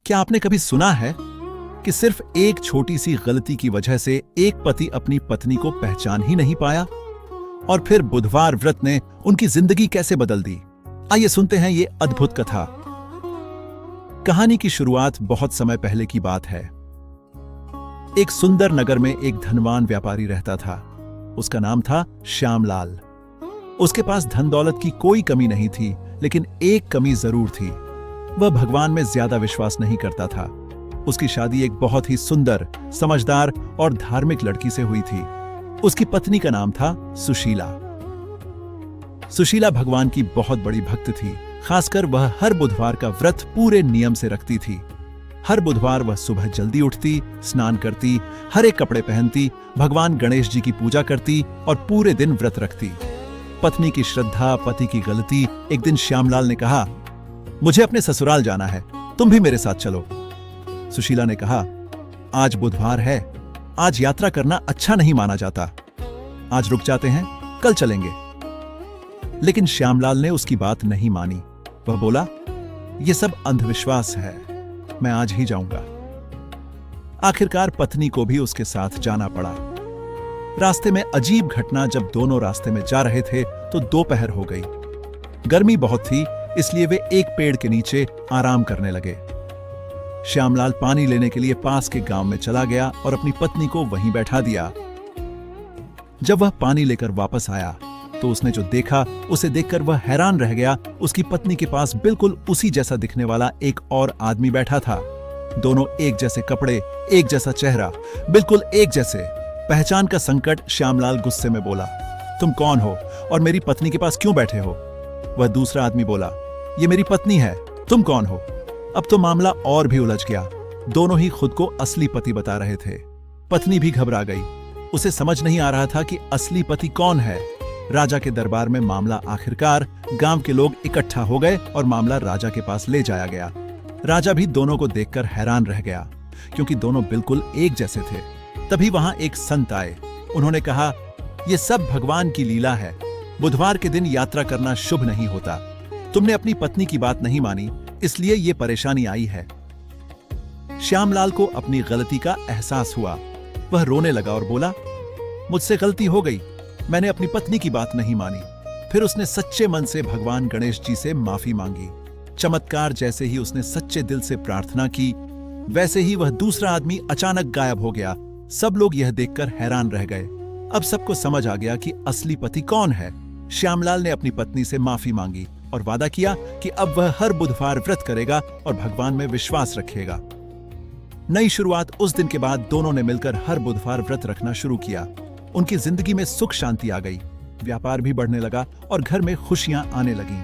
क्या आपने कभी सुना है कि सिर्फ एक छोटी सी गलती की वजह से एक पति अपनी पत्नी को पहचान ही नहीं पाया और फिर बुधवार व्रत ने उनकी जिंदगी कैसे बदल दी? आइए सुनते हैं ये अद्भुत कथा। कहानी की शुरुआत बहुत समय पहले की बात है। एक सुंदर नगर में एक धनवान व्यापारी रहता था। उसका नाम था श्यामलाल। उसके पास धन दौलत की कोई कमी नहीं थी, लेकिन एक कमी जरूर थी। वह भगवान में ज्यादा विश्वास नहीं करता था। उसकी शादी एक बहुत ही सुंदर, समझदार और धार्मिक लड़की से हुई थी। उसकी पत्नी का नाम था सुशीला। सुशीला भगवान की बहुत बड़ी भक्त थी। खासकर वह हर बुधवार का व्रत पूरे नियम से रखती थी। हर बुधवार वह सुबह जल्दी उठती, स्नान करती, हरे कपड़े पहनती, भगवान गणेश जी की पूजा करती और पूरे दिन व्रत रखती। पत्नी की श्रद्धा, पति की गलती। एक दिन श्यामलाल ने कहा, मुझे अपने ससुराल जाना है, तुम भी मेरे साथ चलो। सुशीला ने कहा, आज बुधवार है, आज यात्रा करना अच्छा नहीं माना जाता। आज रुक जाते हैं, कल चलेंगे। लेकिन श्यामलाल ने उसकी बात नहीं मानी। वह बोला, यह सब अंधविश्वास है, मैं आज ही जाऊंगा। आखिरकार पत्नी को भी उसके साथ जाना पड़ा। रास्ते में अजीब घटना। जब दोनों रास्ते में जा रहे थे तो दोपहर हो गई। गर्मी बहुत थी, इसलिए वे एक पेड़ के नीचे आराम करने लगे। श्यामलाल पानी लेने के लिए पास के गांव में चला गया और अपनी पत्नी को वहीं बैठा दिया। जब वह पानी लेकर वापस आया तो उसने जो देखा, उसे देखकर वह हैरान रह गया। उसकी पत्नी के पास बिल्कुल उसी जैसा दिखने वाला एक और आदमी बैठा था। दोनों एक जैसे कपड़े, एक जैसा चेहरा, बिल्कुल एक जैसे। पहचान का संकट। श्यामलाल गुस्से में बोला, तुम कौन हो और मेरी पत्नी के पास क्यों बैठे हो? वह दूसरा आदमी बोला, ये मेरी पत्नी है, तुम कौन हो? अब तो मामला और भी उलझ गया। दोनों ही खुद को असली पति बता रहे थे। पत्नी भी घबरा गई। उसे समझ नहीं आ रहा था कि असली पति कौन है। राजा के दरबार में मामला आखिरकार गांव के लोग इकट्ठा हो गए और मामला राजा के पास ले जाया गया। राजा भी दोनों को देखकर हैरान रह गया, क्योंकि दोनों बिल्कुल एक जैसे थे। तभी वहां एक संत आए। उन्होंने कहा, यह सब भगवान की लीला है। बुधवार के दिन यात्रा करना शुभ नहीं होता। तुमने अपनी पत्नी की बात नहीं मानी, इसलिए यह परेशानी आई है। श्यामलाल को अपनी गलती का एहसास हुआ। वह रोने लगा और बोला, मुझसे गलती हो गई, मैंने अपनी पत्नी की बात नहीं मानी। फिर उसने सच्चे मन से भगवान गणेश जी से माफी मांगी। चमत्कार जैसे ही उसने सच्चे दिल से प्रार्थना की, वैसे ही वह दूसरा आदमी अचानक गायब हो गया। सब लोग यह देखकर हैरान रह गए। अब सबको समझ आ गया कि असली पति कौन है। श्यामलाल ने अपनी पत्नी से माफी मांगी और वादा किया कि अब वह हर बुधवार व्रत करेगा और भगवान में विश्वास रखेगा। नई शुरुआत। उस दिन के बाद दोनों ने मिलकर हर बुधवार व्रत रखना शुरू किया। उनकी जिंदगी में सुख शांति आ गई, व्यापार भी बढ़ने लगा और घर में खुशियां आने लगीं।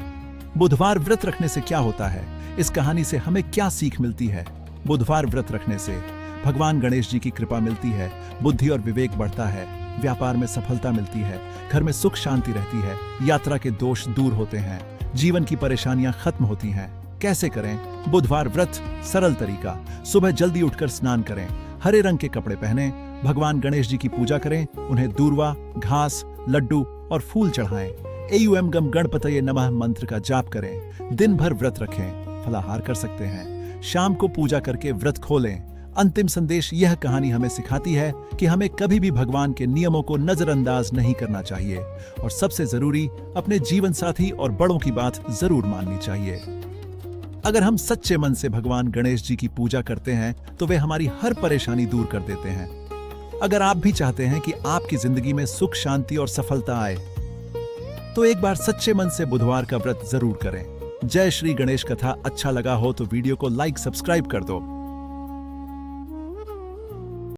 बुधवार व्रत रखने से क्या होता है? इस कहानी से हमें क्या सीख मिलती है? बुधवार व्रत रखने से भगवान गणेश जी की कृपा मिलती है, बुद्धि और विवेक बढ़ता है, व्यापार में सफलता मिलती है, घर में सुख शांति रहती है, यात्रा के दोष दूर होते हैं, जीवन की परेशानियां खत्म होती हैं। कैसे करें बुधवार व्रत? सरल तरीका, सुबह जल्दी उठकर स्नान करें, हरे रंग के कपड़े पहनें, भगवान गणेश जी की पूजा करें, उन्हें दूर्वा, घास, लड्डू और फूल चढ़ाएं, एयम गम गणपतये नमः मंत्र का जाप करें, दिन भर व्रत रखें, फलाहार कर सकते हैं, शाम को पूजा करके व्रत खोलें। अंतिम संदेश। यह कहानी हमें सिखाती है कि हमें कभी भी भगवान के नियमों को नजरअंदाज नहीं करना चाहिए और सबसे जरूरी, अपने जीवन साथी और बड़ों की बात जरूर माननी चाहिए। अगर हम सच्चे मन से भगवान गणेश जी की पूजा करते हैं तो वे हमारी हर परेशानी दूर कर देते हैं। अगर आप भी चाहते हैं कि आपकी जिंदगी में सुख शांति और सफलता आए तो एक बार सच्चे मन से बुधवार का व्रत जरूर करें। जय श्री गणेश। कथा अच्छा लगा हो तो वीडियो को लाइक, सब्सक्राइब कर दो।